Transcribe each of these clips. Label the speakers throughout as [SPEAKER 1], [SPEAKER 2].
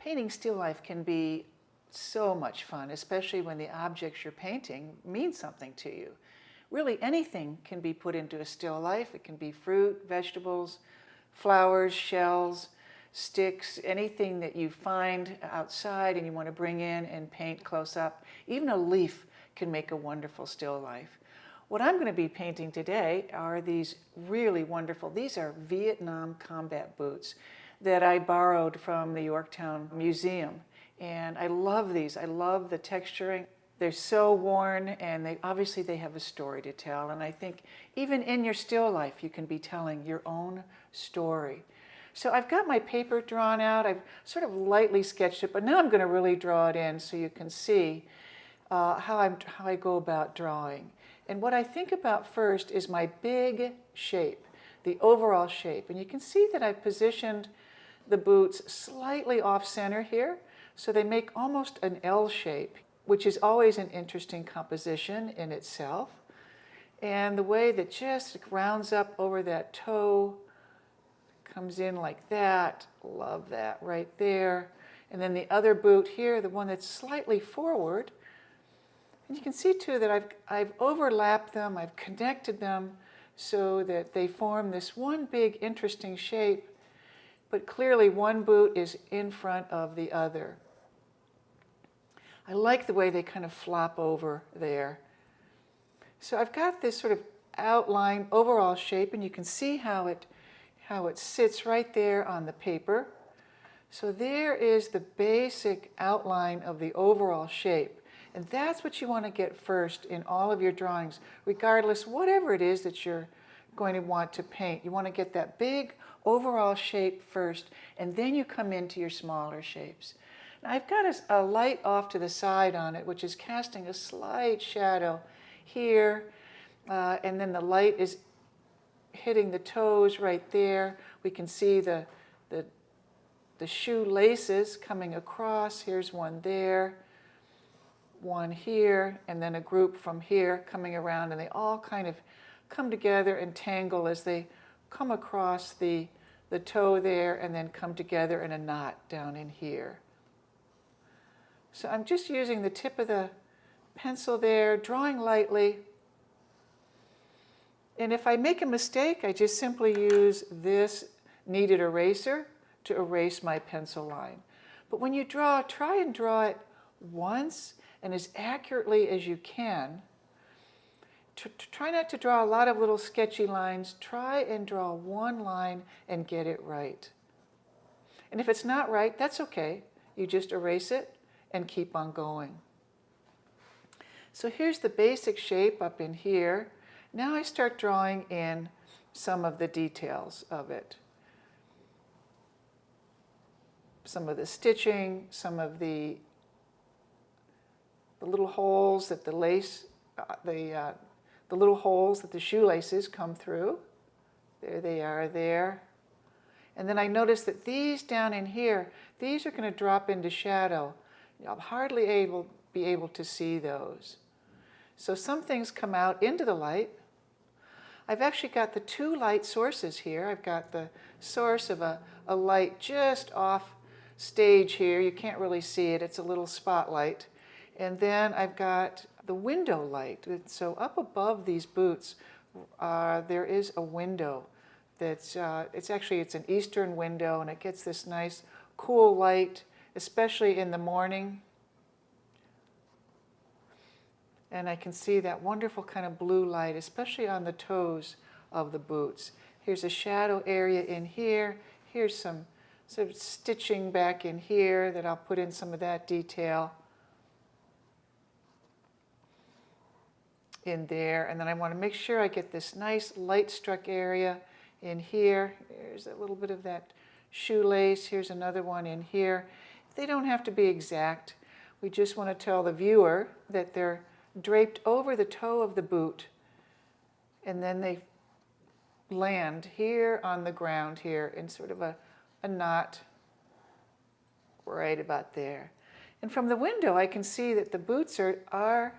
[SPEAKER 1] Painting still life can be so much fun, especially when the objects you're painting mean something to you. Really, anything can be put into a still life. It can be fruit, vegetables, flowers, shells, sticks, anything that you find outside and you want to bring in and paint close up. Even a leaf can make a wonderful still life. What I'm going to be painting today are these really wonderful, these are Vietnam combat boots that I borrowed from the Yorktown Museum. And I love these. I love the texturing. They're so worn, and obviously they have a story to tell. And I think even in your still life, you can be telling your own story. So I've got my paper drawn out. I've sort of lightly sketched it, but now I'm going to really draw it in so you can see how I go about drawing. And what I think about first is my big shape, the overall shape. And you can see that I've positioned the boots slightly off center here, so they make almost an L shape, which is always an interesting composition in itself. And the way that just rounds up over that toe, comes in like that, love that right there. And then the other boot here, the one that's slightly forward, and you can see too that I've overlapped them, I've connected them so that they form this one big interesting shape, but clearly one boot is in front of the other. I like the way they kind of flop over there. So I've got this sort of outline, overall shape, and you can see how it sits right there on the paper. So there is the basic outline of the overall shape. And that's what you want to get first in all of your drawings, regardless, whatever it is that you're going to want to paint. You want to get that big overall shape first, and then you come into your smaller shapes. Now I've got a light off to the side on it, which is casting a slight shadow here, and then the light is hitting the toes right there. We can see the shoe laces coming across. Here's one there, one here, and then a group from here coming around, and they all kind of come together and tangle as they come across the toe there and then come together in a knot down in here. So I'm just using the tip of the pencil there, drawing lightly. And if I make a mistake, I just simply use this kneaded eraser to erase my pencil line. But when you draw, try and draw it once and as accurately as you can. Try not to draw a lot of little sketchy lines. Try and draw one line and get it right. And if it's not right, that's okay. You just erase it and keep on going. So here's the basic shape up in here. Now I start drawing in some of the details of it. Some of the stitching, some of the little holes that the lace, the little holes that the shoelaces come through. There they are there. And then I notice that these down in here, these are going to drop into shadow. I'll hardly be able to see those. So some things come out into the light. I've actually got the two light sources here. I've got the source of a light just off stage here. You can't really see it. It's a little spotlight. And then I've got the window light. So up above these boots, there is a window that's, it's an eastern window, and it gets this nice cool light, especially in the morning. And I can see that wonderful kind of blue light, especially on the toes of the boots. Here's a shadow area in here. Here's some sort of stitching back in here that I'll put in some of that detail in there. And then I want to make sure I get this nice light struck area in here. There's a little bit of that shoelace. Here's another one in here. They don't have to be exact. We just want to tell the viewer that they're draped over the toe of the boot, and then they land here on the ground here in sort of a knot right about there. And from the window I can see that the boots are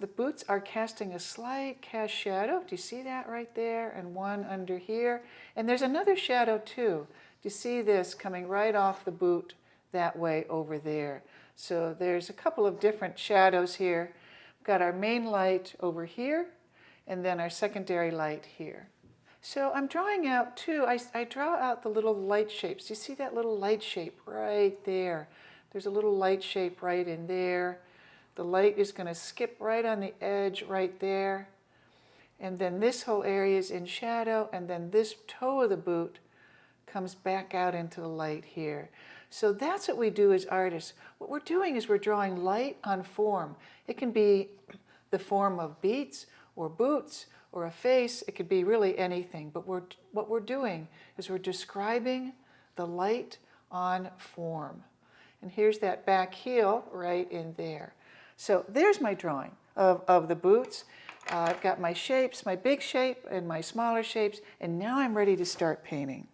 [SPEAKER 1] the boots are casting a slight cast shadow. Do you see that right there? And one under here. And there's another shadow too. Do you see this coming right off the boot that way over there? So there's a couple of different shadows here. We've got our main light over here, and then our secondary light here. So I'm drawing out too, I draw out the little light shapes. Do you see that little light shape right there? There's a little light shape right in there. The light is going to skip right on the edge right there. And then this whole area is in shadow, and then this toe of the boot comes back out into the light here. So that's what we do as artists. What we're doing is we're drawing light on form. It can be the form of beats or boots or a face. It could be really anything. But what we're doing is we're describing the light on form. And here's that back heel right in there. So there's my drawing of the boots. I've got my shapes, my big shape and my smaller shapes, and now I'm ready to start painting.